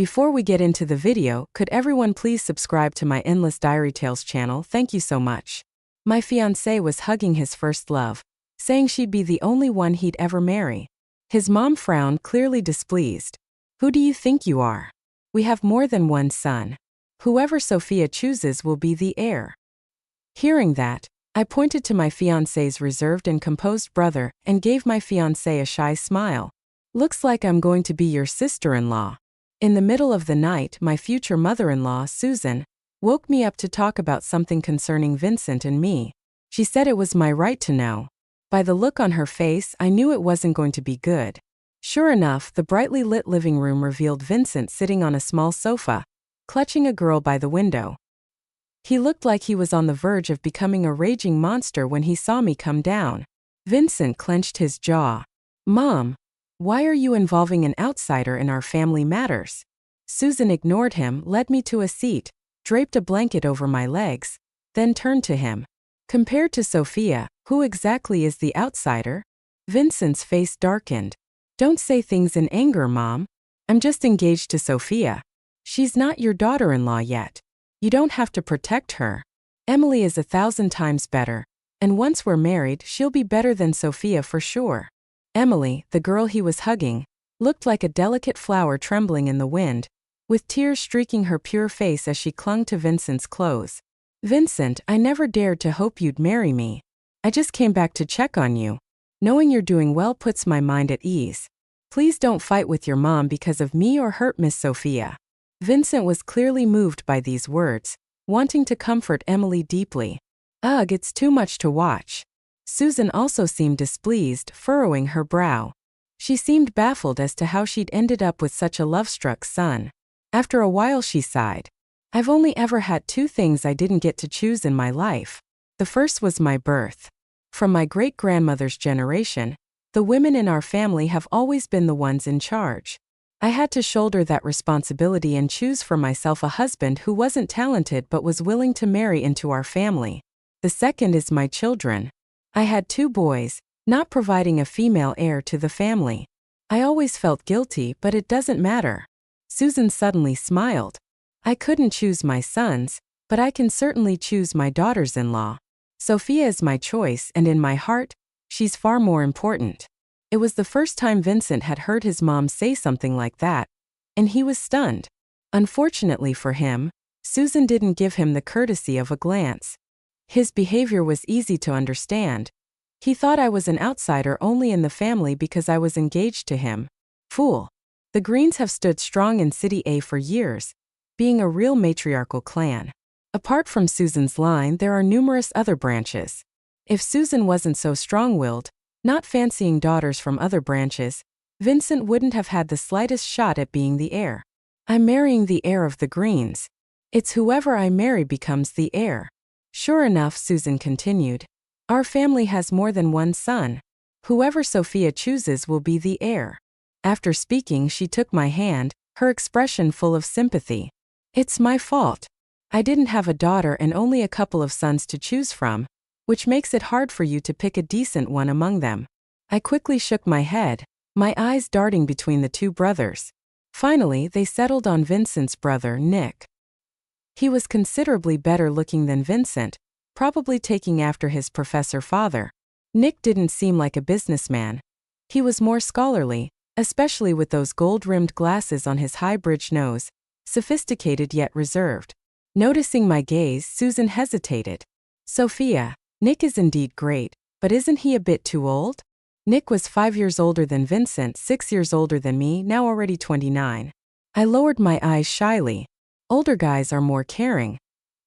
Before we get into the video, could everyone please subscribe to my Endless Diary Tales channel? Thank you so much. My fiancé was hugging his first love, saying she'd be the only one he'd ever marry. His mom frowned, clearly displeased. Who do you think you are? We have more than one son. Whoever Sophia chooses will be the heir. Hearing that, I pointed to my fiancé's reserved and composed brother and gave my fiancé a shy smile. Looks like I'm going to be your sister-in-law. In the middle of the night, my future mother-in-law, Susan, woke me up to talk about something concerning Vincent and me. She said it was my right to know. By the look on her face, I knew it wasn't going to be good. Sure enough, the brightly lit living room revealed Vincent sitting on a small sofa, clutching a girl by the window. He looked like he was on the verge of becoming a raging monster when he saw me come down. Vincent clenched his jaw. "Mom, why are you involving an outsider in our family matters?" Susan ignored him, led me to a seat, draped a blanket over my legs, then turned to him. "Compared to Sophia, who exactly is the outsider?" Vincent's face darkened. "Don't say things in anger, Mom. I'm just engaged to Sophia. She's not your daughter-in-law yet. You don't have to protect her. Emily is 1,000 times better, and once we're married, she'll be better than Sophia for sure." Emily, the girl he was hugging, looked like a delicate flower trembling in the wind, with tears streaking her pure face as she clung to Vincent's clothes. "Vincent, I never dared to hope you'd marry me. I just came back to check on you. Knowing you're doing well puts my mind at ease. Please don't fight with your mom because of me or hurt Miss Sophia." Vincent was clearly moved by these words, wanting to comfort Emily deeply. "Ugh, it's too much to watch." Susan also seemed displeased, furrowing her brow. She seemed baffled as to how she'd ended up with such a love-struck son. After a while she sighed. "I've only ever had two things I didn't get to choose in my life. The first was my birth. From my great-grandmother's generation, the women in our family have always been the ones in charge. I had to shoulder that responsibility and choose for myself a husband who wasn't talented but was willing to marry into our family. The second is my children. I had two boys, not providing a female heir to the family. I always felt guilty, but it doesn't matter." Susan suddenly smiled. "I couldn't choose my sons, but I can certainly choose my daughters-in-law. Sophia is my choice, and in my heart, she's far more important." It was the first time Vincent had heard his mom say something like that, and he was stunned. Unfortunately for him, Susan didn't give him the courtesy of a glance. His behavior was easy to understand. He thought I was an outsider only in the family because I was engaged to him. Fool. The Greens have stood strong in City A for years, being a real matriarchal clan. Apart from Susan's line, there are numerous other branches. If Susan wasn't so strong-willed, not fancying daughters from other branches, Vincent wouldn't have had the slightest shot at being the heir. "I'm marrying the heir of the Greens. It's whoever I marry becomes the heir." Sure enough, Susan continued, "Our family has more than one son. Whoever Sophia chooses will be the heir." After speaking, she took my hand, her expression full of sympathy. "It's my fault. I didn't have a daughter and only a couple of sons to choose from, which makes it hard for you to pick a decent one among them." I quickly shook my head, my eyes darting between the two brothers. Finally, they settled on Vincent's brother, Nick. He was considerably better looking than Vincent, probably taking after his professor father. Nick didn't seem like a businessman. He was more scholarly, especially with those gold-rimmed glasses on his high-bridged nose, sophisticated yet reserved. Noticing my gaze, Susan hesitated. "Sophia, Nick is indeed great, but isn't he a bit too old?" Nick was 5 years older than Vincent, 6 years older than me, now already 29. I lowered my eyes shyly. "Older guys are more caring.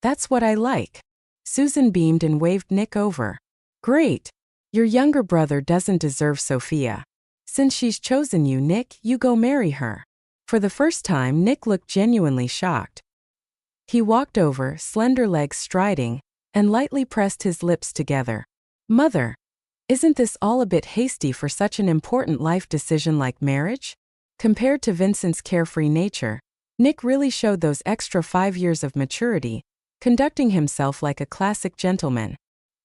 That's what I like." Susan beamed and waved Nick over. "Great. Your younger brother doesn't deserve Sophia. Since she's chosen you, Nick, you go marry her." For the first time, Nick looked genuinely shocked. He walked over, slender legs striding, and lightly pressed his lips together. "Mother, isn't this all a bit hasty for such an important life decision like marriage?" Compared to Vincent's carefree nature, Nick really showed those extra 5 years of maturity, conducting himself like a classic gentleman.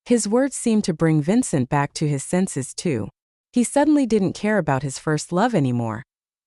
His words seemed to bring Vincent back to his senses too. He suddenly didn't care about his first love anymore.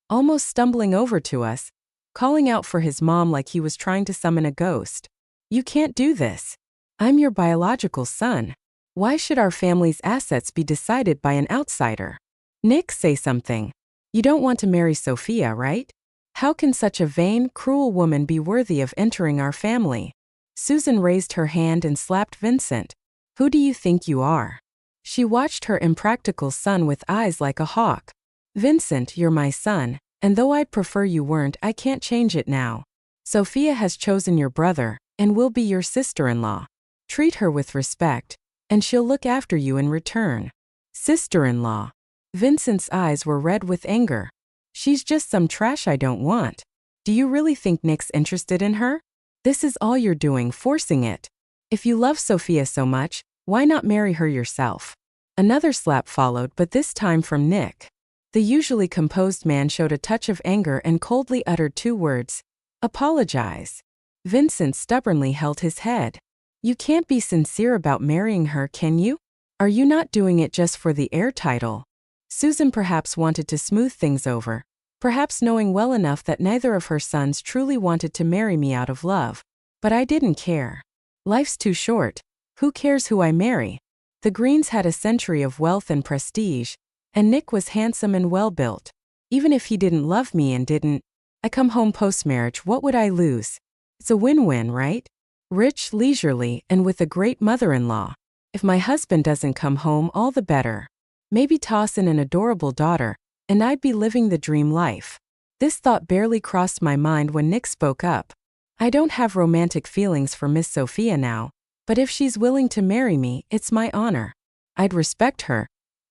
Almost stumbling over to us, calling out for his mom like he was trying to summon a ghost. "You can't do this. I'm your biological son. Why should our family's assets be decided by an outsider?" "Nick, say something. You don't want to marry Sophia, right? How can such a vain, cruel woman be worthy of entering our family?" Susan raised her hand and slapped Vincent. "Who do you think you are?" She watched her impractical son with eyes like a hawk. "Vincent, you're my son, and though I'd prefer you weren't, I can't change it now. Sophia has chosen your brother, and will be your sister-in-law. Treat her with respect, and she'll look after you in return." Sister-in-law. Vincent's eyes were red with anger. "She's just some trash I don't want. Do you really think Nick's interested in her? This is all you're doing, forcing it. If you love Sophia so much, why not marry her yourself?" Another slap followed, but this time from Nick. The usually composed man showed a touch of anger and coldly uttered 2 words, "Apologize." Vincent stubbornly held his head. "You can't be sincere about marrying her, can you? Are you not doing it just for the heir title?" Susan perhaps wanted to smooth things over, perhaps knowing well enough that neither of her sons truly wanted to marry me out of love. But I didn't care. Life's too short. Who cares who I marry? The Greens had a century of wealth and prestige, and Nick was handsome and well-built. Even if he didn't love me and didn't I come home post-marriage, what would I lose? It's a win-win, right? Rich, leisurely, and with a great mother-in-law. If my husband doesn't come home, all the better. Maybe toss in an adorable daughter, and I'd be living the dream life. This thought barely crossed my mind when Nick spoke up. "I don't have romantic feelings for Miss Sophia now, but if she's willing to marry me, it's my honor. I'd respect her,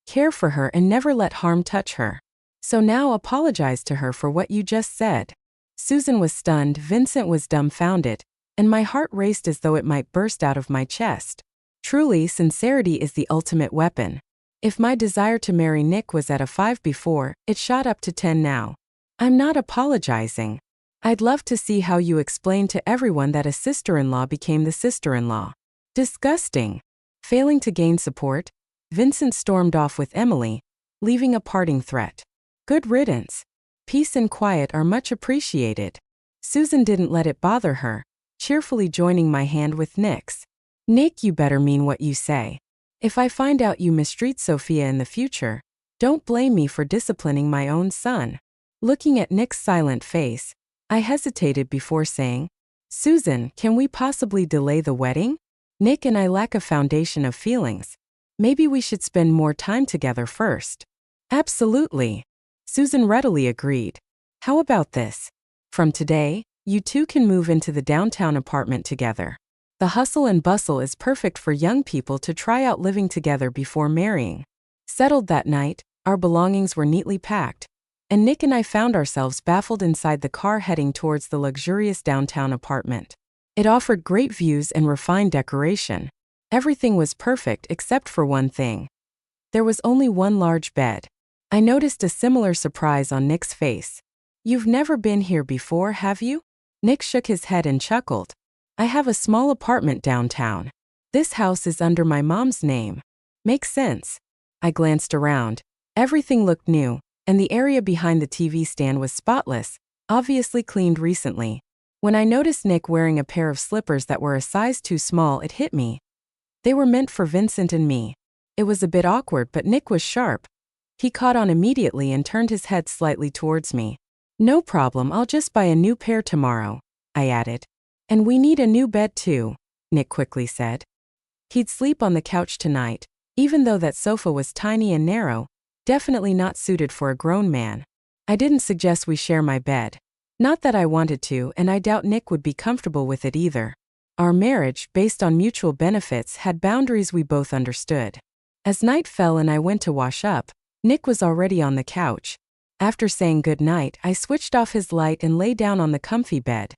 care for her, and never let harm touch her. So now apologize to her for what you just said." Susan was stunned, Vincent was dumbfounded, and my heart raced as though it might burst out of my chest. Truly, sincerity is the ultimate weapon. If my desire to marry Nick was at a 5 before, it shot up to 10 now. "I'm not apologizing. I'd love to see how you explain to everyone that a sister-in-law became the sister-in-law." Disgusting. Failing to gain support, Vincent stormed off with Emily, leaving a parting threat. "Good riddance. Peace and quiet are much appreciated." Susan didn't let it bother her, cheerfully joining my hand with Nick's. "Nick, you better mean what you say. If I find out you mistreat Sophia in the future, don't blame me for disciplining my own son." Looking at Nick's silent face, I hesitated before saying, "Susan, can we possibly delay the wedding? Nick and I lack a foundation of feelings. Maybe we should spend more time together first." "Absolutely." Susan readily agreed. "How about this? From today, you two can move into the downtown apartment together. The hustle and bustle is perfect for young people to try out living together before marrying." Settled that night, our belongings were neatly packed, and Nick and I found ourselves baffled inside the car heading towards the luxurious downtown apartment. It offered great views and refined decoration. Everything was perfect except for one thing. There was only one large bed. I noticed a similar surprise on Nick's face. "You've never been here before, have you?" Nick shook his head and chuckled. "I have a small apartment downtown. This house is under my mom's name." "Makes sense." I glanced around. Everything looked new, and the area behind the TV stand was spotless, obviously cleaned recently. When I noticed Nick wearing a pair of slippers that were a size too small, it hit me. They were meant for Vincent and me. It was a bit awkward, but Nick was sharp. He caught on immediately and turned his head slightly towards me. "No problem, I'll just buy a new pair tomorrow," I added. "And we need a new bed too," Nick quickly said. He'd sleep on the couch tonight, even though that sofa was tiny and narrow, definitely not suited for a grown man. I didn't suggest we share my bed. Not that I wanted to, and I doubt Nick would be comfortable with it either. Our marriage, based on mutual benefits, had boundaries we both understood. As night fell and I went to wash up, Nick was already on the couch. After saying good night, I switched off his light and lay down on the comfy bed,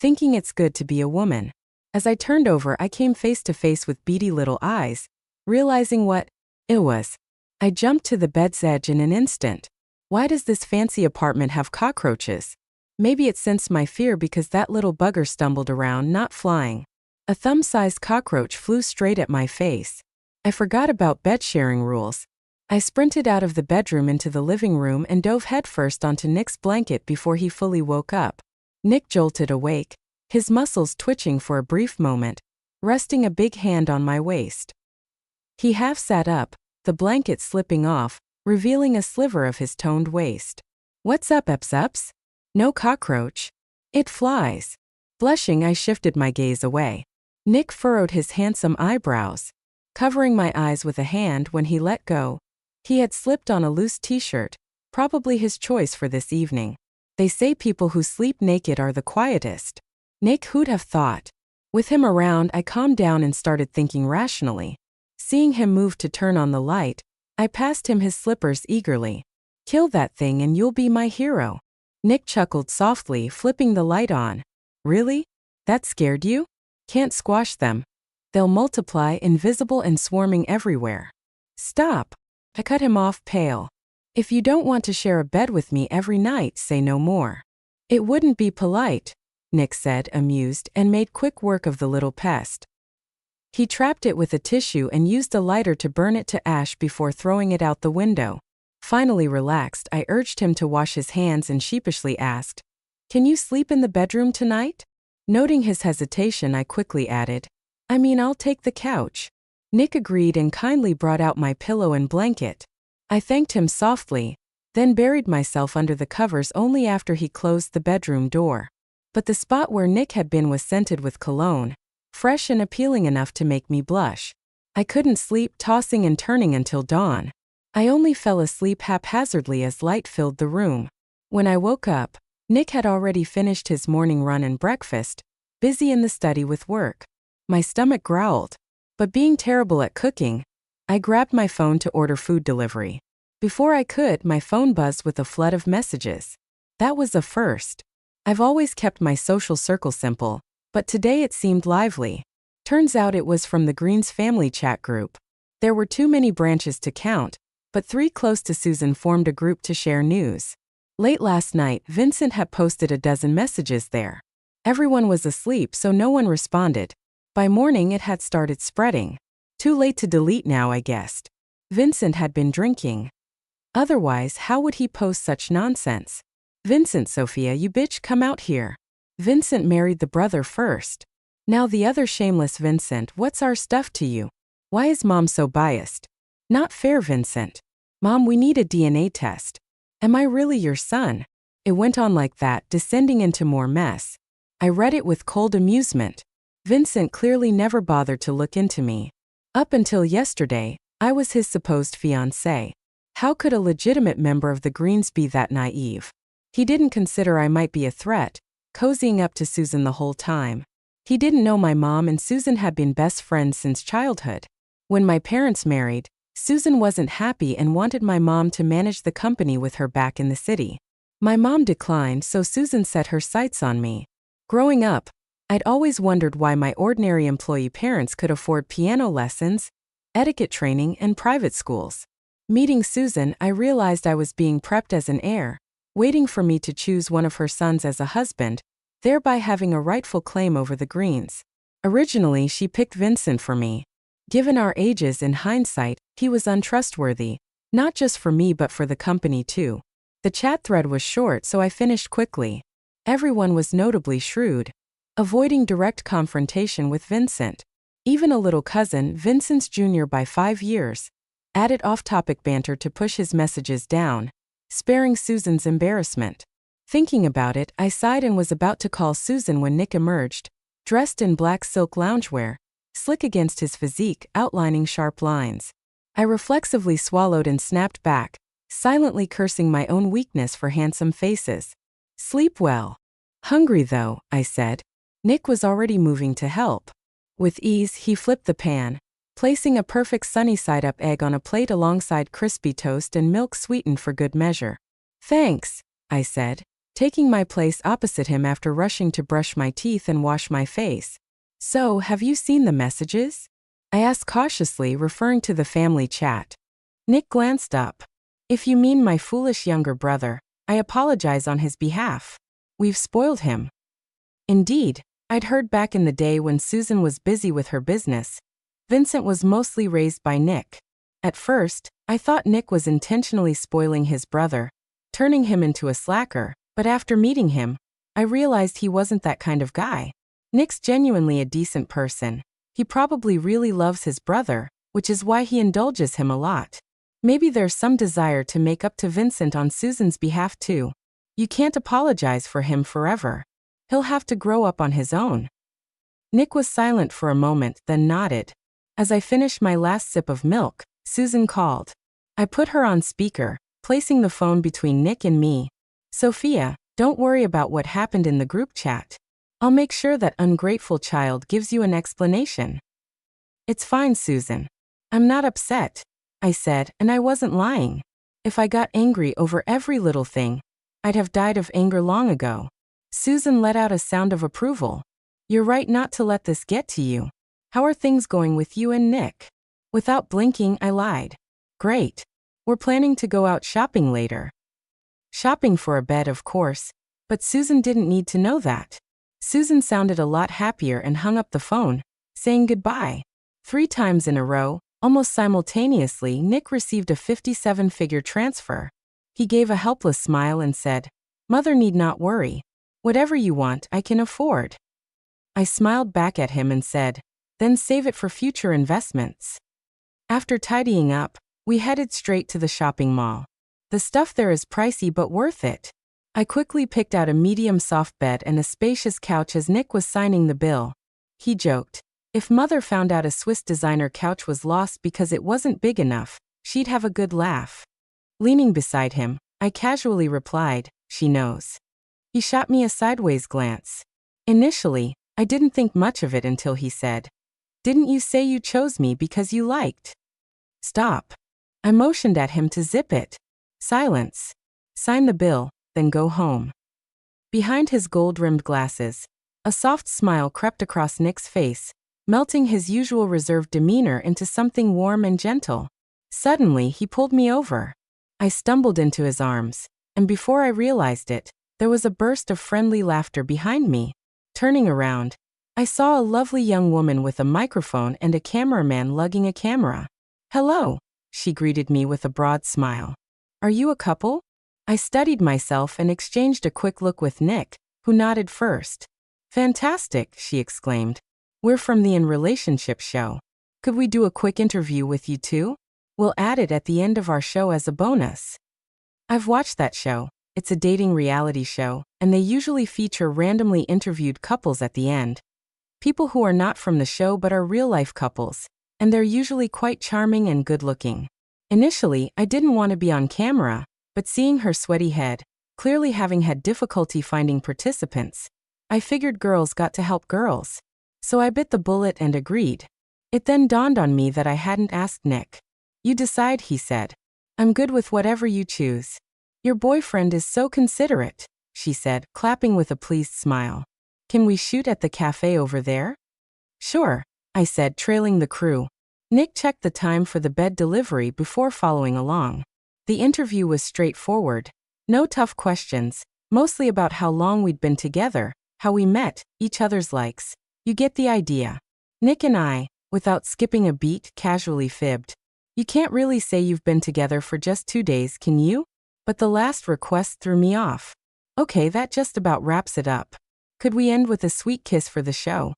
thinking it's good to be a woman. As I turned over, I came face to face with beady little eyes, realizing what it was. I jumped to the bed's edge in an instant. Why does this fancy apartment have cockroaches? Maybe it sensed my fear because that little bugger stumbled around, not flying. A thumb-sized cockroach flew straight at my face. I forgot about bed-sharing rules. I sprinted out of the bedroom into the living room and dove headfirst onto Nick's blanket before he fully woke up. Nick jolted awake, his muscles twitching for a brief moment, resting a big hand on my waist. He half sat up, the blanket slipping off, revealing a sliver of his toned waist. "What's up, Eps? No cockroach. It flies." Blushing, I shifted my gaze away. Nick furrowed his handsome eyebrows, covering my eyes with a hand when he let go. He had slipped on a loose t-shirt, probably his choice for this evening. They say people who sleep naked are the quietest. Nick, who'd have thought? With him around, I calmed down and started thinking rationally. Seeing him move to turn on the light, I passed him his slippers eagerly. "Kill that thing and you'll be my hero." Nick chuckled softly, flipping the light on. "Really? That scared you? Can't squash them. They'll multiply, invisible and swarming everywhere." "Stop." I cut him off, pale. "If you don't want to share a bed with me every night, say no more." "It wouldn't be polite," Nick said, amused, and made quick work of the little pest. He trapped it with a tissue and used a lighter to burn it to ash before throwing it out the window. Finally relaxed, I urged him to wash his hands and sheepishly asked, "Can you sleep in the bedroom tonight?" Noting his hesitation, I quickly added, "I mean, I'll take the couch." Nick agreed and kindly brought out my pillow and blanket. I thanked him softly, then buried myself under the covers only after he closed the bedroom door. But the spot where Nick had been was scented with cologne, fresh and appealing enough to make me blush. I couldn't sleep, tossing and turning until dawn. I only fell asleep haphazardly as light filled the room. When I woke up, Nick had already finished his morning run and breakfast, busy in the study with work. My stomach growled. But being terrible at cooking, I grabbed my phone to order food delivery. Before I could, my phone buzzed with a flood of messages. That was a first. I've always kept my social circle simple, but today it seemed lively. Turns out it was from the Greens family chat group. There were too many branches to count, but 3 close to Susan formed a group to share news. Late last night, Vincent had posted a dozen messages there. Everyone was asleep, so no one responded. By morning it had started spreading. Too late to delete now, I guessed. Vincent had been drinking. Otherwise, how would he post such nonsense? "Vincent, Sophia, you bitch, come out here." Vincent married the brother first. Now the other shameless Vincent, what's our stuff to you? Why is mom so biased? Not fair, Vincent. Mom, we need a DNA test. Am I really your son? It went on like that, descending into more mess. I read it with cold amusement. Vincent clearly never bothered to look into me. Up until yesterday, I was his supposed fiancé. How could a legitimate member of the Greens be that naive? He didn't consider I might be a threat, cozying up to Susan the whole time. He didn't know my mom and Susan had been best friends since childhood. When my parents married, Susan wasn't happy and wanted my mom to manage the company with her back in the city. My mom declined, so Susan set her sights on me. Growing up, I'd always wondered why my ordinary employee parents could afford piano lessons, etiquette training, and private schools. Meeting Susan, I realized I was being prepped as an heir, waiting for me to choose one of her sons as a husband, thereby having a rightful claim over the Greens. Originally, she picked Vincent for me. Given our ages, in hindsight, he was untrustworthy, not just for me but for the company too. The chat thread was short, so I finished quickly. Everyone was notably shrewd, avoiding direct confrontation with Vincent. Even a little cousin, Vincent's junior by 5 years, added off-topic banter to push his messages down, sparing Susan's embarrassment. Thinking about it, I sighed and was about to call Susan when Nick emerged, dressed in black silk loungewear, slick against his physique, outlining sharp lines. I reflexively swallowed and snapped back, silently cursing my own weakness for handsome faces. "Sleep well." "Hungry though," I said. Nick was already moving to help. With ease, he flipped the pan, placing a perfect sunny-side-up egg on a plate alongside crispy toast and milk sweetened for good measure. "Thanks," I said, taking my place opposite him after rushing to brush my teeth and wash my face. "So, have you seen the messages?" I asked cautiously, referring to the family chat. Nick glanced up. "If you mean my foolish younger brother, I apologize on his behalf. We've spoiled him." Indeed, I'd heard back in the day when Susan was busy with her business, Vincent was mostly raised by Nick. At first, I thought Nick was intentionally spoiling his brother, turning him into a slacker, but after meeting him, I realized he wasn't that kind of guy. Nick's genuinely a decent person. He probably really loves his brother, which is why he indulges him a lot. Maybe there's some desire to make up to Vincent on Susan's behalf too. You can't apologize for him forever. He'll have to grow up on his own. Nick was silent for a moment, then nodded. As I finished my last sip of milk, Susan called. I put her on speaker, placing the phone between Nick and me. Sophia, don't worry about what happened in the group chat. I'll make sure that ungrateful child gives you an explanation. It's fine, Susan. I'm not upset, I said, and I wasn't lying. If I got angry over every little thing, I'd have died of anger long ago. Susan let out a sound of approval. You're right not to let this get to you. How are things going with you and Nick? Without blinking, I lied. Great. We're planning to go out shopping later. Shopping for a bed, of course, but Susan didn't need to know that. Susan sounded a lot happier and hung up the phone, saying goodbye. 3 times in a row, almost simultaneously, Nick received a 57-figure transfer. He gave a helpless smile and said, "Mother need not worry. Whatever you want, I can afford." I smiled back at him and said, "Then save it for future investments." After tidying up, we headed straight to the shopping mall. The stuff there is pricey but worth it. I quickly picked out a medium soft bed and a spacious couch as Nick was signing the bill. He joked, if Mother found out a Swiss designer couch was lost because it wasn't big enough, she'd have a good laugh. Leaning beside him, I casually replied, "She knows." He shot me a sideways glance. Initially, I didn't think much of it until he said, "Didn't you say you chose me because you liked?" Stop. I motioned at him to zip it. Silence. Sign the bill, then go home. Behind his gold-rimmed glasses, a soft smile crept across Nick's face, melting his usual reserved demeanor into something warm and gentle. Suddenly, he pulled me over. I stumbled into his arms, and before I realized it, there was a burst of friendly laughter behind me. Turning around, I saw a lovely young woman with a microphone and a cameraman lugging a camera. "Hello," she greeted me with a broad smile. "Are you a couple?" I studied myself and exchanged a quick look with Nick, who nodded first. "Fantastic," she exclaimed. "We're from the In Relationship show. Could we do a quick interview with you too? We'll add it at the end of our show as a bonus." I've watched that show. It's a dating reality show, and they usually feature randomly interviewed couples at the end. People who are not from the show but are real-life couples, and they're usually quite charming and good-looking. Initially, I didn't want to be on camera, but seeing her sweaty head, clearly having had difficulty finding participants, I figured girls got to help girls. So I bit the bullet and agreed. It then dawned on me that I hadn't asked Nick. "You decide," he said. "I'm good with whatever you choose." "Your boyfriend is so considerate," she said, clapping with a pleased smile. "Can we shoot at the cafe over there?" "Sure," I said, trailing the crew. Nick checked the time for the bed delivery before following along. The interview was straightforward. No tough questions, mostly about how long we'd been together, how we met, each other's likes. You get the idea. Nick and I, without skipping a beat, casually fibbed. You can't really say you've been together for just 2 days, can you? But the last request threw me off. Okay, that just about wraps it up. Could we end with a sweet kiss for the show?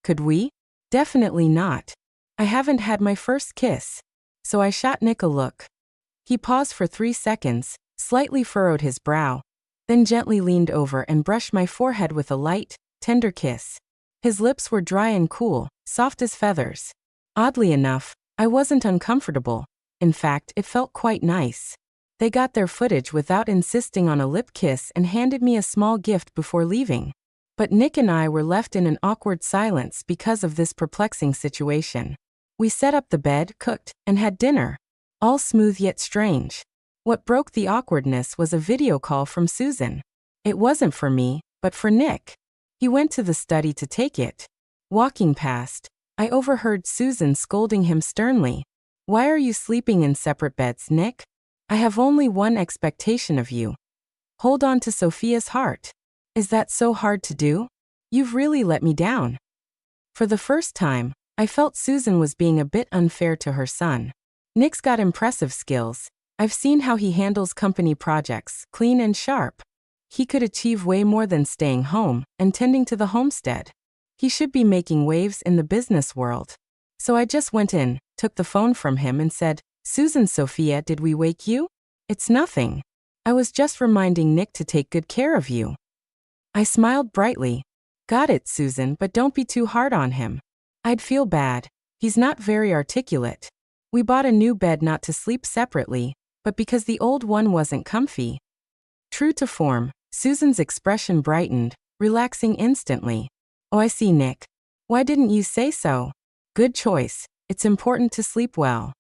Could we? Definitely not. I haven't had my first kiss. So I shot Nick a look. He paused for 3 seconds, slightly furrowed his brow, then gently leaned over and brushed my forehead with a light, tender kiss. His lips were dry and cool, soft as feathers. Oddly enough, I wasn't uncomfortable. In fact, it felt quite nice. They got their footage without insisting on a lip kiss and handed me a small gift before leaving. But Nick and I were left in an awkward silence because of this perplexing situation. We set up the bed, cooked, and had dinner. All smooth yet strange. What broke the awkwardness was a video call from Susan. It wasn't for me, but for Nick. He went to the study to take it. Walking past, I overheard Susan scolding him sternly. "Why are you sleeping in separate beds, Nick? I have only one expectation of you. Hold on to Sophia's heart. Is that so hard to do? You've really let me down." For the first time, I felt Susan was being a bit unfair to her son. Nick's got impressive skills. I've seen how he handles company projects, clean and sharp. He could achieve way more than staying home and tending to the homestead. He should be making waves in the business world. So I just went in, took the phone from him and said, "Susan, Sophia, did we wake you?" "It's nothing. I was just reminding Nick to take good care of you." I smiled brightly. "Got it, Susan, but don't be too hard on him. I'd feel bad. He's not very articulate. We bought a new bed not to sleep separately, but because the old one wasn't comfy." True to form, Susan's expression brightened, relaxing instantly. "Oh, I see, Nick. Why didn't you say so? Good choice. It's important to sleep well."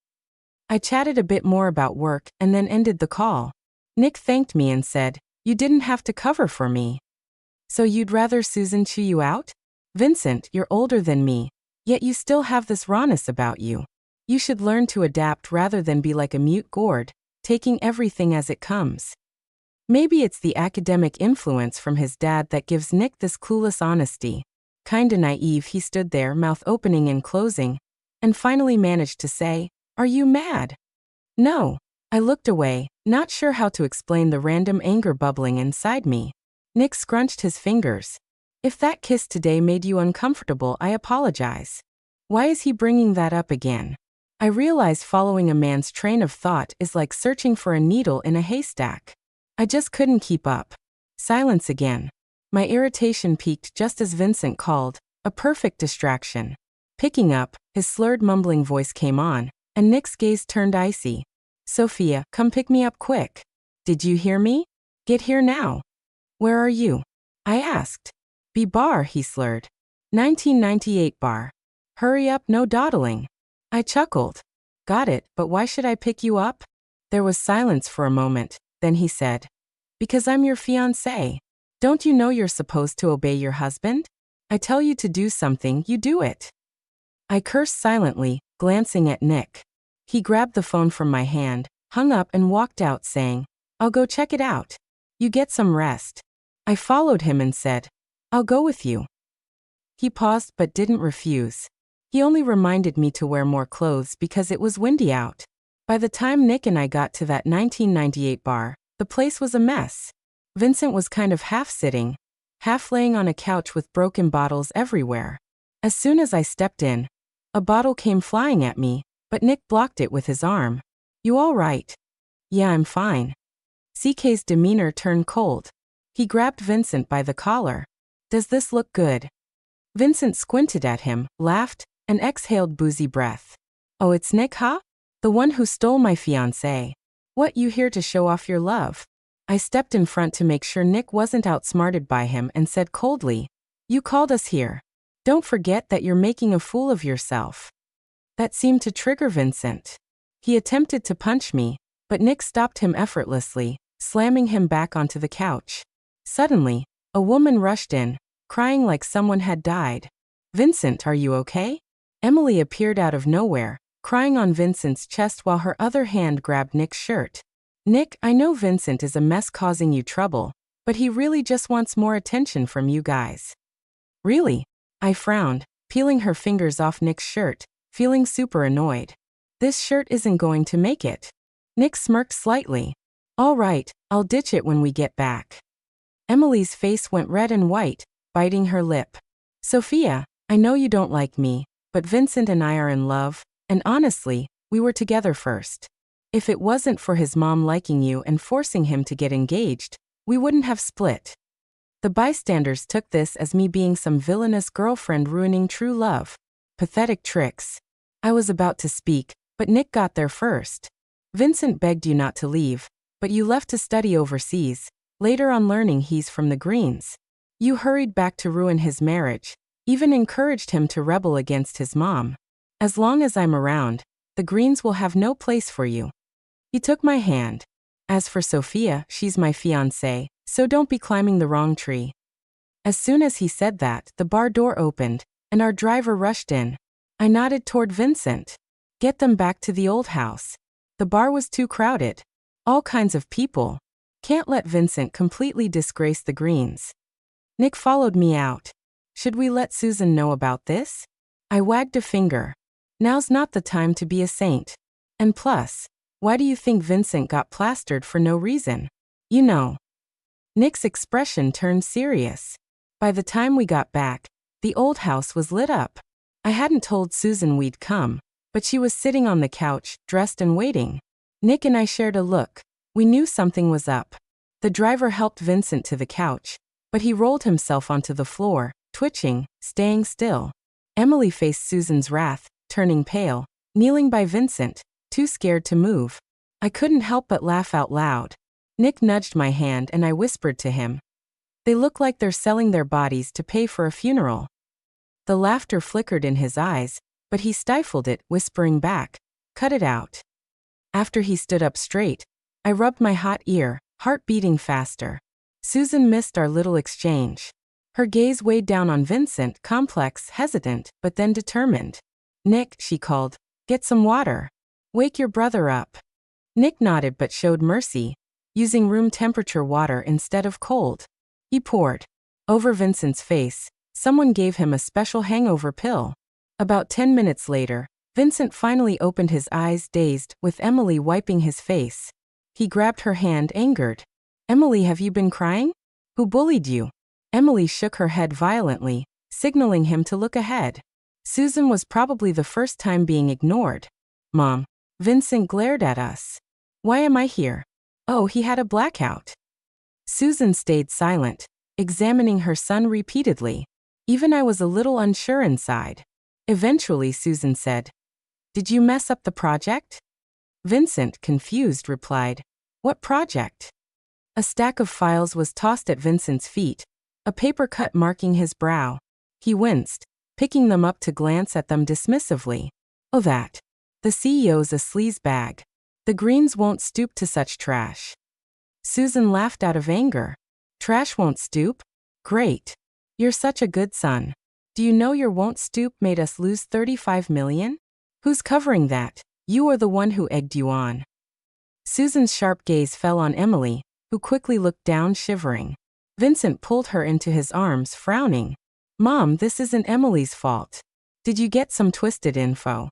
I chatted a bit more about work and then ended the call. Nick thanked me and said, "You didn't have to cover for me." "So you'd rather Susan chew you out? Vincent, you're older than me, yet you still have this rawness about you. You should learn to adapt rather than be like a mute gourd, taking everything as it comes." Maybe it's the academic influence from his dad that gives Nick this clueless honesty. Kinda naive, he stood there, mouth opening and closing, and finally managed to say, "Are you mad?" "No." I looked away, not sure how to explain the random anger bubbling inside me. Nick scrunched his fingers. "If that kiss today made you uncomfortable, I apologize. Why is he bringing that up again?" I realized following a man's train of thought is like searching for a needle in a haystack. I just couldn't keep up. Silence again. My irritation peaked just as Vincent called, a perfect distraction. Picking up, his slurred mumbling voice came on, and Nick's gaze turned icy. "Sophia, come pick me up quick. Did you hear me? Get here now." "Where are you?" I asked. "B-bar," he slurred. 1998 bar. "Hurry up, no dawdling." I chuckled. "Got it, but why should I pick you up?" There was silence for a moment, then he said, "Because I'm your fiancé. Don't you know you're supposed to obey your husband? I tell you to do something, you do it." I cursed silently, glancing at Nick. He grabbed the phone from my hand, hung up and walked out saying, "I'll go check it out. You get some rest." I followed him and said, "I'll go with you." He paused but didn't refuse. He only reminded me to wear more clothes because it was windy out. By the time Nick and I got to that 1998 bar, the place was a mess. Vincent was kind of half-sitting, half laying on a couch with broken bottles everywhere. As soon as I stepped in, a bottle came flying at me, but Nick blocked it with his arm. "You all right?" "Yeah, I'm fine." CK's demeanor turned cold. He grabbed Vincent by the collar. "Does this look good?" Vincent squinted at him, laughed, and exhaled boozy breath. "Oh, it's Nick, huh? The one who stole my fiancé. What, you here to show off your love?" I stepped in front to make sure Nick wasn't outsmarted by him and said coldly, "You called us here. Don't forget that you're making a fool of yourself." That seemed to trigger Vincent. He attempted to punch me, but Nick stopped him effortlessly, slamming him back onto the couch. Suddenly, a woman rushed in, crying like someone had died. "Vincent, are you okay?" Emily appeared out of nowhere, crying on Vincent's chest while her other hand grabbed Nick's shirt. "Nick, I know Vincent is a mess causing you trouble, but he really just wants more attention from you guys." "Really?" I frowned, peeling her fingers off Nick's shirt, feeling super annoyed. "This shirt isn't going to make it." Nick smirked slightly. "All right, I'll ditch it when we get back." Emily's face went red and white, biting her lip. "Sophia, I know you don't like me, but Vincent and I are in love, and honestly, we were together first. If it wasn't for his mom liking you and forcing him to get engaged, we wouldn't have split." The bystanders took this as me being some villainous girlfriend ruining true love. Pathetic tricks. I was about to speak, but Nick got there first. "Vincent begged you not to leave, but you left to study overseas, later on learning he's from the Greens. You hurried back to ruin his marriage, even encouraged him to rebel against his mom. As long as I'm around, the Greens will have no place for you." He took my hand. "As for Sophia, she's my fiancée, so don't be climbing the wrong tree." As soon as he said that, the bar door opened, and our driver rushed in. I nodded toward Vincent. "Get them back to the old house. The bar was too crowded. All kinds of people. Can't let Vincent completely disgrace the Greens." Nick followed me out. "Should we let Susan know about this?" I wagged a finger. "Now's not the time to be a saint. And plus, why do you think Vincent got plastered for no reason? You know." Nick's expression turned serious. By the time we got back, the old house was lit up. I hadn't told Susan we'd come, but she was sitting on the couch, dressed and waiting. Nick and I shared a look. We knew something was up. The driver helped Vincent to the couch, but he rolled himself onto the floor, twitching, staying still. Emily faced Susan's wrath, turning pale, kneeling by Vincent, too scared to move. I couldn't help but laugh out loud. Nick nudged my hand and I whispered to him, "They look like they're selling their bodies to pay for a funeral." The laughter flickered in his eyes, but he stifled it, whispering back, "Cut it out." After he stood up straight, I rubbed my hot ear, heart beating faster. Susan missed our little exchange. Her gaze weighed down on Vincent, complex, hesitant, but then determined. "Nick," she called, "get some water. Wake your brother up." Nick nodded but showed mercy, using room temperature water instead of cold. He poured over Vincent's face. Someone gave him a special hangover pill. About 10 minutes later, Vincent finally opened his eyes, dazed, with Emily wiping his face. He grabbed her hand, angered. "Emily, have you been crying? Who bullied you?" Emily shook her head violently, signaling him to look ahead. Susan was probably the first time being ignored. "Mom." Vincent glared at us. "Why am I here?" "Oh, he had a blackout." Susan stayed silent, examining her son repeatedly. Even I was a little unsure inside. Eventually Susan said, "Did you mess up the project?" Vincent, confused, replied, "What project?" A stack of files was tossed at Vincent's feet, a paper cut marking his brow. He winced, picking them up to glance at them dismissively. "Oh, that. The CEO's a sleazebag. The Greens won't stoop to such trash." Susan laughed out of anger. "Trash won't stoop? Great. You're such a good son. Do you know your won't stoop made us lose 35 million? Who's covering that? You or the one who egged you on?" Susan's sharp gaze fell on Emily, who quickly looked down, shivering. Vincent pulled her into his arms, frowning. "Mom, this isn't Emily's fault. Did you get some twisted info?"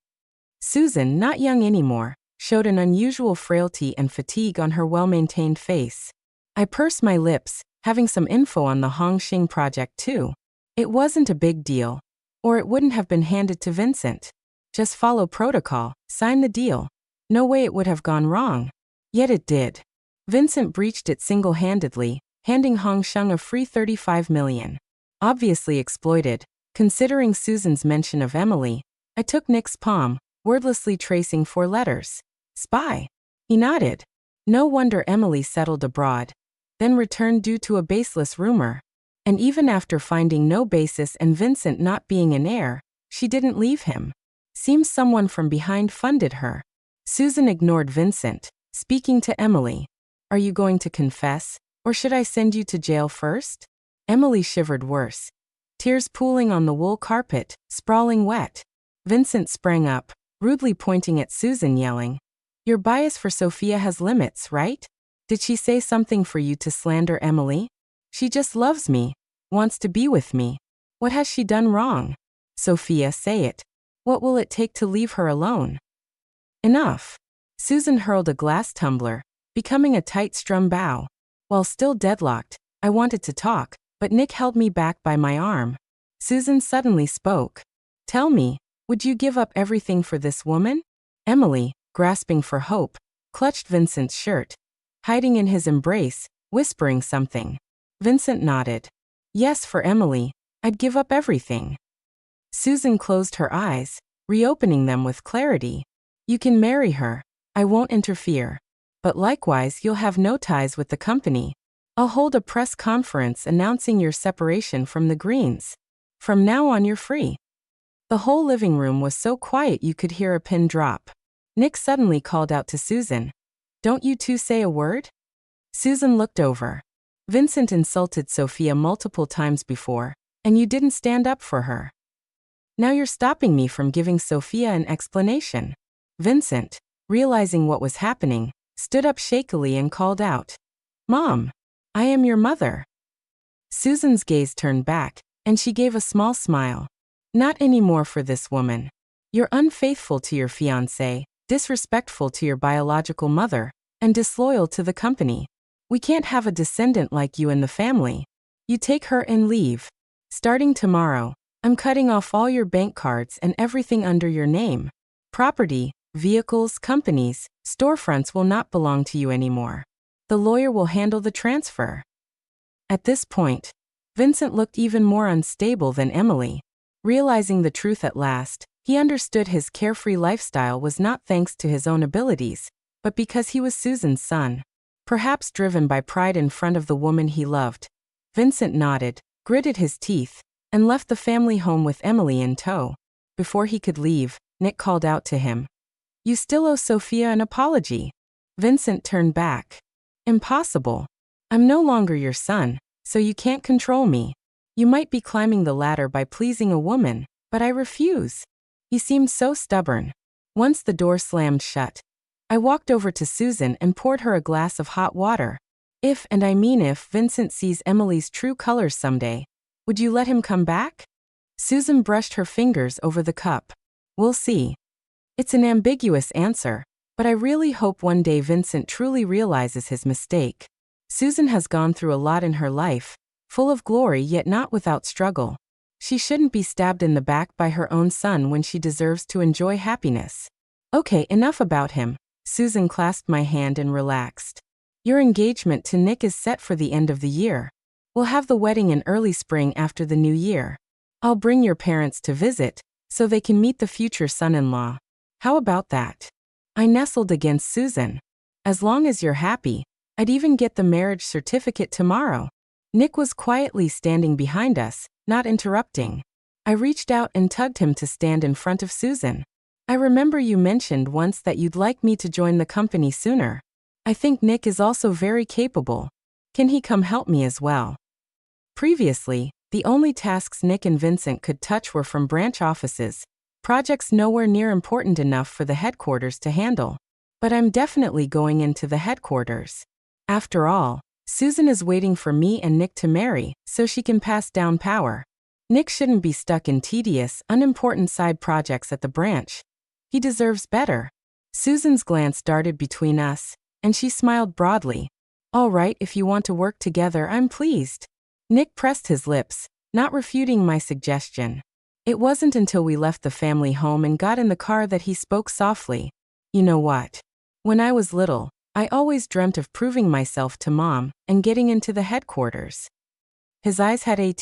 Susan, not young anymore, showed an unusual frailty and fatigue on her well-maintained face. I pursed my lips, having some info on the Hong Xing project too. It wasn't a big deal, or it wouldn't have been handed to Vincent. Just follow protocol, sign the deal. No way it would have gone wrong. Yet it did. Vincent breached it single-handedly, handing Hong Xing a free 35 million. Obviously exploited. Considering Susan's mention of Emily, I took Nick's palm, wordlessly tracing 4 letters. "Spy." He nodded. No wonder Emily settled abroad, then returned due to a baseless rumor. And even after finding no basis and Vincent not being an heir, she didn't leave him. Seems someone from behind funded her. Susan ignored Vincent, speaking to Emily. "Are you going to confess, or should I send you to jail first?" Emily shivered worse. Tears pooling on the wool carpet, sprawling wet. Vincent sprang up, rudely pointing at Susan, yelling, "Your bias for Sophia has limits, right? Did she say something for you to slander Emily? She just loves me, wants to be with me. What has she done wrong? Sophia, say it. What will it take to leave her alone?" "Enough." Susan hurled a glass tumbler, becoming a tight-strung bow. While still deadlocked, I wanted to talk, but Nick held me back by my arm. Susan suddenly spoke. "Tell me, would you give up everything for this woman?" Emily, grasping for hope, clutched Vincent's shirt, hiding in his embrace, whispering something. Vincent nodded. "Yes, for Emily, I'd give up everything." Susan closed her eyes, reopening them with clarity. "You can marry her. I won't interfere. But likewise, you'll have no ties with the company. I'll hold a press conference announcing your separation from the Greens. From now on, you're free." The whole living room was so quiet you could hear a pin drop. Nick suddenly called out to Susan, "Don't you two say a word?" Susan looked over. "Vincent insulted Sophia multiple times before, and you didn't stand up for her. Now you're stopping me from giving Sophia an explanation." Vincent, realizing what was happening, stood up shakily and called out, "Mom, I am your mother." Susan's gaze turned back, and she gave a small smile. "Not anymore for this woman. You're unfaithful to your fiancé, disrespectful to your biological mother, and disloyal to the company. We can't have a descendant like you in the family. You take her and leave. Starting tomorrow, I'm cutting off all your bank cards and everything under your name. Property, vehicles, companies, storefronts will not belong to you anymore. The lawyer will handle the transfer." At this point, Vincent looked even more unstable than Emily. Realizing the truth at last, he understood his carefree lifestyle was not thanks to his own abilities, but because he was Susan's son. Perhaps driven by pride in front of the woman he loved, Vincent nodded, gritted his teeth, and left the family home with Emily in tow. Before he could leave, Nick called out to him, "You still owe Sophia an apology." Vincent turned back. "Impossible. I'm no longer your son, so you can't control me. You might be climbing the ladder by pleasing a woman, but I refuse." He seemed so stubborn. Once the door slammed shut, I walked over to Susan and poured her a glass of hot water. If, and I mean if, Vincent sees Emily's true colors someday, would you let him come back? Susan brushed her fingers over the cup. "We'll see." It's an ambiguous answer, but I really hope one day Vincent truly realizes his mistake. Susan has gone through a lot in her life, full of glory yet not without struggle. She shouldn't be stabbed in the back by her own son when she deserves to enjoy happiness. "Okay, enough about him." Susan clasped my hand and relaxed. "Your engagement to Nick is set for the end of the year. We'll have the wedding in early spring after the new year. I'll bring your parents to visit, so they can meet the future son-in-law. How about that?" I nestled against Susan. "As long as you're happy, I'd even get the marriage certificate tomorrow." Nick was quietly standing behind us, not interrupting. I reached out and tugged him to stand in front of Susan. "I remember you mentioned once that you'd like me to join the company sooner. I think Nick is also very capable. Can he come help me as well?" Previously, the only tasks Nick and Vincent could touch were from branch offices, projects nowhere near important enough for the headquarters to handle. But I'm definitely going into the headquarters. After all, Susan is waiting for me and Nick to marry, so she can pass down power. Nick shouldn't be stuck in tedious, unimportant side projects at the branch. He deserves better. Susan's glance darted between us, and she smiled broadly. "All right, if you want to work together, I'm pleased." Nick pressed his lips, not refuting my suggestion. It wasn't until we left the family home and got in the car that he spoke softly. "You know what? When I was little, I always dreamt of proving myself to Mom and getting into the headquarters." His eyes had a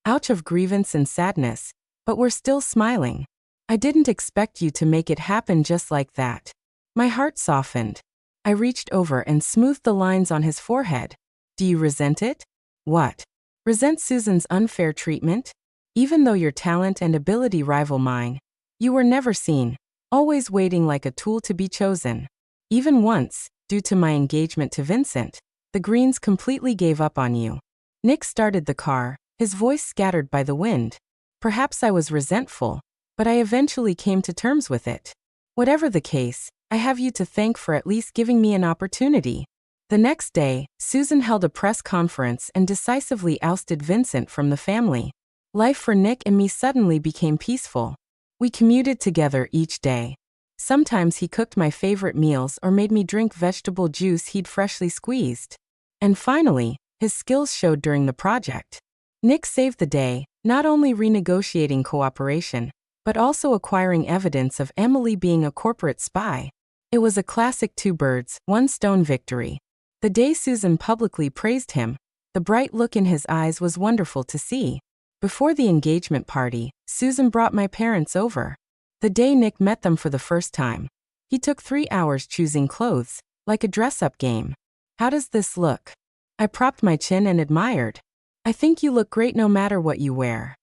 ouch of grievance and sadness, but were still smiling. "I didn't expect you to make it happen just like that." My heart softened. I reached over and smoothed the lines on his forehead. "Do you resent it?" "What?" "Resent Susan's unfair treatment? Even though your talent and ability rival mine, you were never seen, always waiting like a tool to be chosen. Even once, due to my engagement to Vincent, the Greens completely gave up on you." Nick started the car, his voice scattered by the wind. Perhaps I was resentful, but I eventually came to terms with it. Whatever the case, I have you to thank for at least giving me an opportunity. The next day, Susan held a press conference and decisively ousted Vincent from the family. Life for Nick and me suddenly became peaceful. We commuted together each day. Sometimes he cooked my favorite meals or made me drink vegetable juice he'd freshly squeezed. And finally, his skills showed during the project. Nick saved the day, not only renegotiating cooperation, but also acquiring evidence of Emily being a corporate spy. It was a classic two birds, one stone victory. The day Susan publicly praised him, the bright look in his eyes was wonderful to see. Before the engagement party, Susan brought my parents over. The day Nick met them for the first time, he took 3 hours choosing clothes, like a dress-up game. "How does this look?" I propped my chin and admired. "I think you look great no matter what you wear."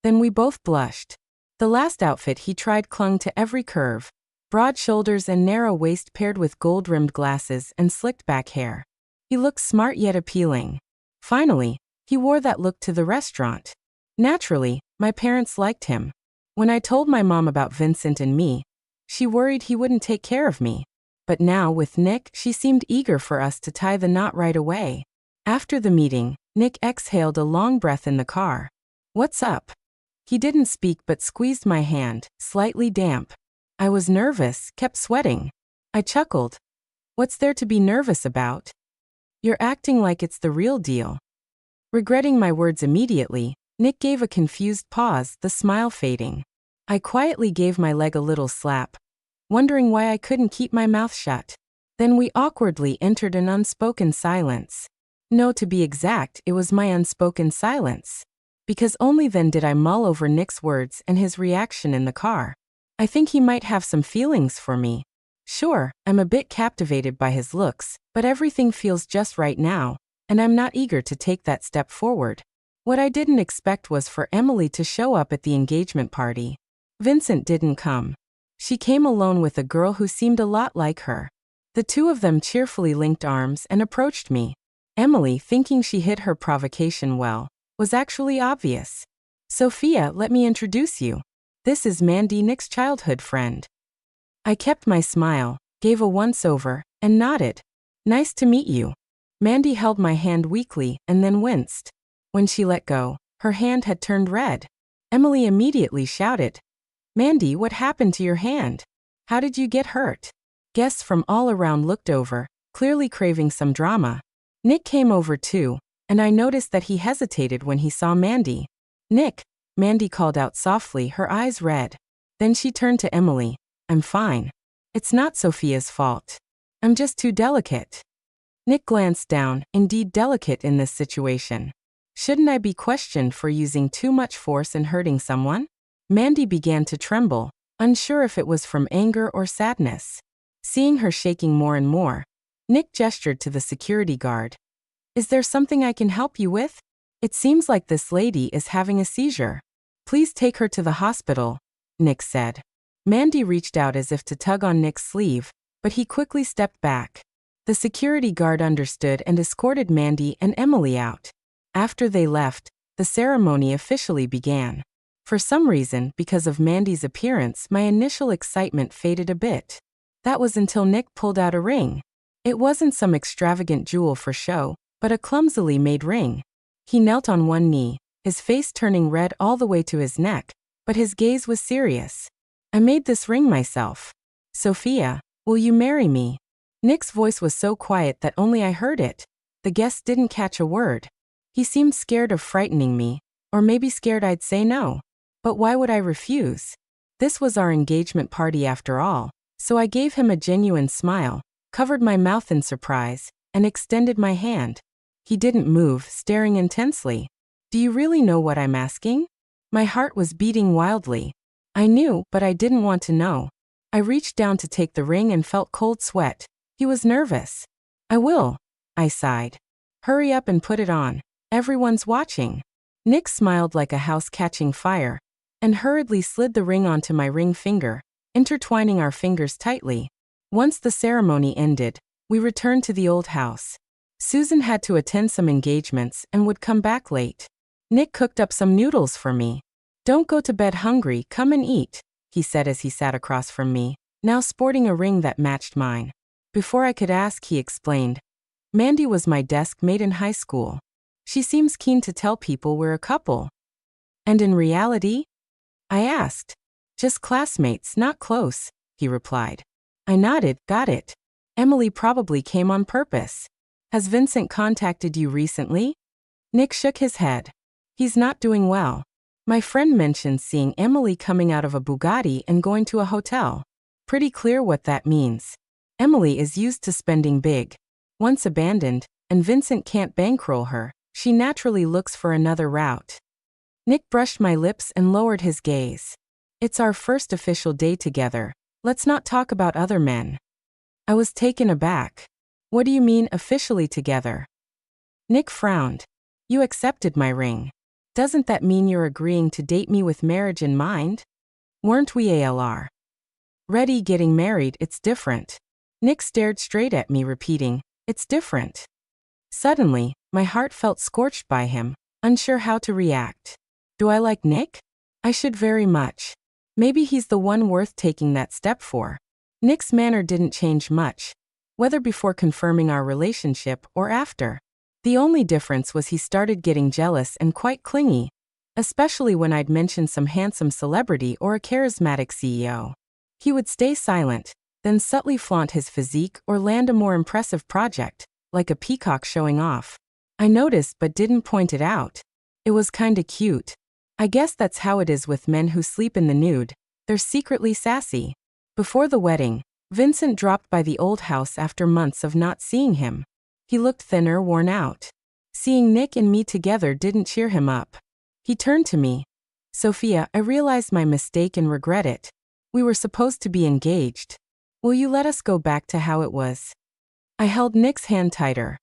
Then we both blushed. The last outfit he tried clung to every curve. Broad shoulders and narrow waist paired with gold-rimmed glasses and slicked-back hair. He looked smart yet appealing. Finally, he wore that look to the restaurant. Naturally, my parents liked him. When I told my mom about Vincent and me, she worried he wouldn't take care of me. But now, with Nick, she seemed eager for us to tie the knot right away. After the meeting, Nick exhaled a long breath in the car. "What's up?" He didn't speak but squeezed my hand, slightly damp. I was nervous, kept sweating. I chuckled. "What's there to be nervous about?" You're acting like it's the real deal. Regretting my words immediately, Nick gave a confused pause, the smile fading. I quietly gave my leg a little slap, wondering why I couldn't keep my mouth shut. Then we awkwardly entered an unspoken silence. No, to be exact, it was my unspoken silence. Because only then did I mull over Nick's words and his reaction in the car. I think he might have some feelings for me. Sure, I'm a bit captivated by his looks, but everything feels just right now, and I'm not eager to take that step forward. What I didn't expect was for Emily to show up at the engagement party. Vincent didn't come. She came alone with a girl who seemed a lot like her. The two of them cheerfully linked arms and approached me. Emily, thinking she hid her provocation well, was actually obvious. Sophia, let me introduce you. This is Mandy, Nick's childhood friend. I kept my smile, gave a once-over, and nodded. Nice to meet you. Mandy held my hand weakly and then winced. When she let go, her hand had turned red. Emily immediately shouted, Mandy, what happened to your hand? How did you get hurt? Guests from all around looked over, clearly craving some drama. Nick came over too, and I noticed that he hesitated when he saw Mandy. Nick, Mandy called out softly, her eyes red. Then she turned to Emily. I'm fine. It's not Sophia's fault. I'm just too delicate. Nick glanced down, indeed delicate in this situation. Shouldn't I be questioned for using too much force and hurting someone? Mandy began to tremble, unsure if it was from anger or sadness. Seeing her shaking more and more, Nick gestured to the security guard. Is there something I can help you with? It seems like this lady is having a seizure. Please take her to the hospital, Nick said. Mandy reached out as if to tug on Nick's sleeve, but he quickly stepped back. The security guard understood and escorted Mandy and Emily out. After they left, the ceremony officially began. For some reason, because of Mandy's appearance, my initial excitement faded a bit. That was until Nick pulled out a ring. It wasn't some extravagant jewel for show, but a clumsily made ring. He knelt on one knee, his face turning red all the way to his neck, but his gaze was serious. I made this ring myself. Sophia, will you marry me? Nick's voice was so quiet that only I heard it. The guests didn't catch a word. He seemed scared of frightening me, or maybe scared I'd say no. But why would I refuse? This was our engagement party after all, so I gave him a genuine smile, covered my mouth in surprise, and extended my hand. He didn't move, staring intensely. Do you really know what I'm asking? My heart was beating wildly. I knew, but I didn't want to know. I reached down to take the ring and felt cold sweat. He was nervous. I will, I sighed. Hurry up and put it on. Everyone's watching. Nick smiled like a house catching fire, and hurriedly slid the ring onto my ring finger, intertwining our fingers tightly. Once the ceremony ended, we returned to the old house. Susan had to attend some engagements and would come back late. Nick cooked up some noodles for me. Don't go to bed hungry, come and eat, he said as he sat across from me, now sporting a ring that matched mine. Before I could ask, he explained. Mandy was my desk mate in high school. She seems keen to tell people we're a couple. And in reality? I asked. Just classmates, not close, he replied. I nodded, got it. Emily probably came on purpose. Has Vincent contacted you recently? Nick shook his head. He's not doing well. My friend mentioned seeing Emily coming out of a Bugatti and going to a hotel. Pretty clear what that means. Emily is used to spending big. Once abandoned, and Vincent can't bankroll her, she naturally looks for another route. Nick brushed my lips and lowered his gaze. It's our first official day together. Let's not talk about other men. I was taken aback. What do you mean, officially together? Nick frowned. You accepted my ring. Doesn't that mean you're agreeing to date me with marriage in mind? Weren't we ALR? Ready, getting married, it's different. Nick stared straight at me, repeating, it's different. Suddenly, my heart felt scorched by him, unsure how to react. Do I like Nick? I should very much. Maybe he's the one worth taking that step for. Nick's manner didn't change much, whether before confirming our relationship or after. The only difference was he started getting jealous and quite clingy, especially when I'd mention some handsome celebrity or a charismatic CEO. He would stay silent, then subtly flaunt his physique or land a more impressive project, like a peacock showing off. I noticed but didn't point it out. It was kinda cute. I guess that's how it is with men who sleep in the nude. They're secretly sassy. Before the wedding, Vincent dropped by the old house after months of not seeing him. He looked thinner, worn out. Seeing Nick and me together didn't cheer him up. He turned to me. "Sophia, I realized my mistake and regret it. We were supposed to be engaged. Will you let us go back to how it was?" I held Nick's hand tighter.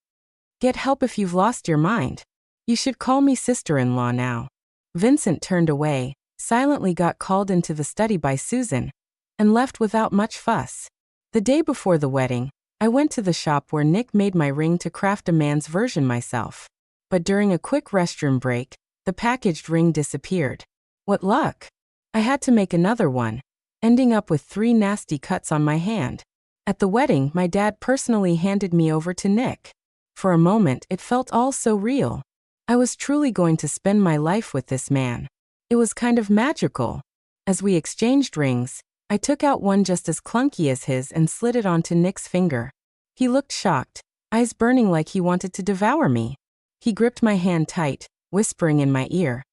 "Get help if you've lost your mind. You should call me sister-in-law now." Vincent turned away, silently got called into the study by Susan, and left without much fuss. The day before the wedding, I went to the shop where Nick made my ring to craft a man's version myself. But during a quick restroom break, the packaged ring disappeared. What luck! I had to make another one, ending up with 3 nasty cuts on my hand. At the wedding, my dad personally handed me over to Nick. For a moment, it felt all so real. I was truly going to spend my life with this man. It was kind of magical. As we exchanged rings, I took out one just as clunky as his and slid it onto Nick's finger. He looked shocked, eyes burning like he wanted to devour me. He gripped my hand tight, whispering in my ear,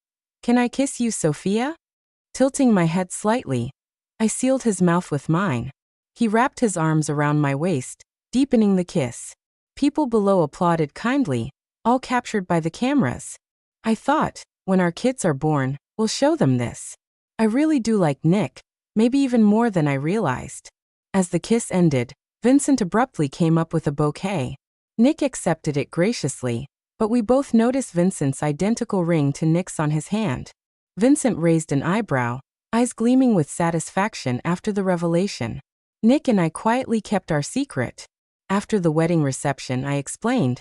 "Can I kiss you, Sophia?" Tilting my head slightly, I sealed his mouth with mine. He wrapped his arms around my waist, deepening the kiss. People below applauded kindly, all captured by the cameras. I thought, when our kids are born, we'll show them this. I really do like Nick, maybe even more than I realized. As the kiss ended, Vincent abruptly came up with a bouquet. Nick accepted it graciously, but we both noticed Vincent's identical ring to Nick's on his hand. Vincent raised an eyebrow, eyes gleaming with satisfaction after the revelation. Nick and I quietly kept our secret. After the wedding reception, I explained.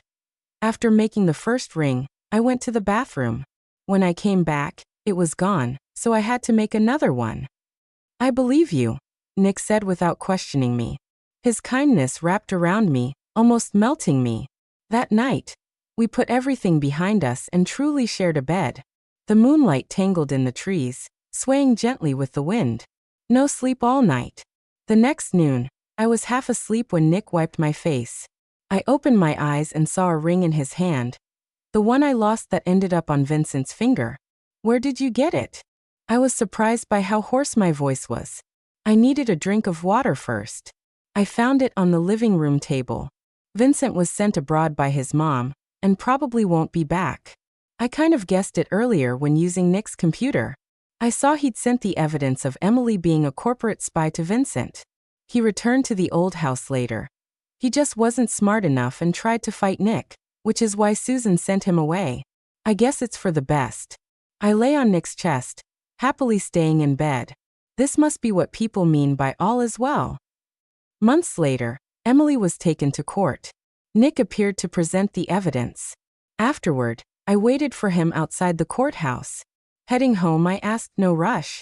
After making the first ring, I went to the bathroom. When I came back, it was gone, so I had to make another one. "I believe you," Nick said without questioning me. His kindness wrapped around me, almost melting me. That night, we put everything behind us and truly shared a bed. The moonlight tangled in the trees, swaying gently with the wind. No sleep all night. The next noon, I was half asleep when Nick wiped my face. I opened my eyes and saw a ring in his hand. The one I lost that ended up on Vincent's finger. "Where did you get it?" I was surprised by how hoarse my voice was. I needed a drink of water first. "I found it on the living room table. Vincent was sent abroad by his mom, and probably won't be back. I kind of guessed it earlier when using Nick's computer. I saw he'd sent the evidence of Emily being a corporate spy to Vincent. He returned to the old house later. He just wasn't smart enough and tried to fight Nick, which is why Susan sent him away. I guess it's for the best." I lay on Nick's chest, happily staying in bed. This must be what people mean by all is well. Months later, Emily was taken to court. Nick appeared to present the evidence. Afterward, I waited for him outside the courthouse. Heading home, I asked no rush.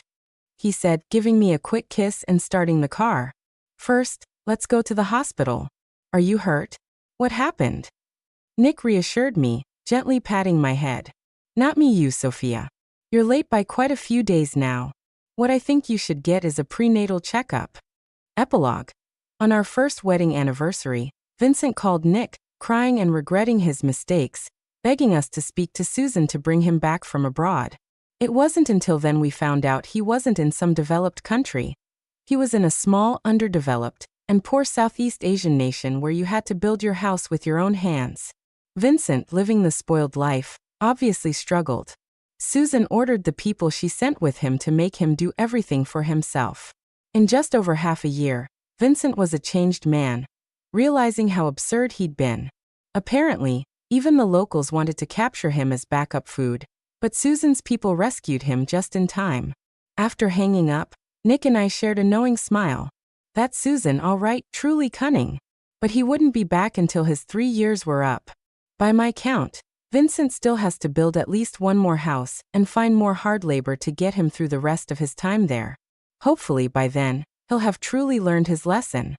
He said, giving me a quick kiss and starting the car. "First, let's go to the hospital. Are you hurt? What happened?" Nick reassured me, gently patting my head. "Not me, you, Sophia. You're late by quite a few days now. What I think you should get is a prenatal checkup." Epilogue. On our first wedding anniversary, Vincent called Nick, crying and regretting his mistakes, begging us to speak to Susan to bring him back from abroad. It wasn't until then we found out he wasn't in some developed country. He was in a small, underdeveloped, and poor Southeast Asian nation where you had to build your house with your own hands. Vincent, living the spoiled life, obviously struggled. Susan ordered the people she sent with him to make him do everything for himself. In just over half a year, Vincent was a changed man, realizing how absurd he'd been. Apparently, even the locals wanted to capture him as backup food, but Susan's people rescued him just in time. After hanging up, Nick and I shared a knowing smile. That's Susan, all right, truly cunning. But he wouldn't be back until his 3 years were up. By my count, Vincent still has to build at least one more house and find more hard labor to get him through the rest of his time there. Hopefully by then, he'll have truly learned his lesson.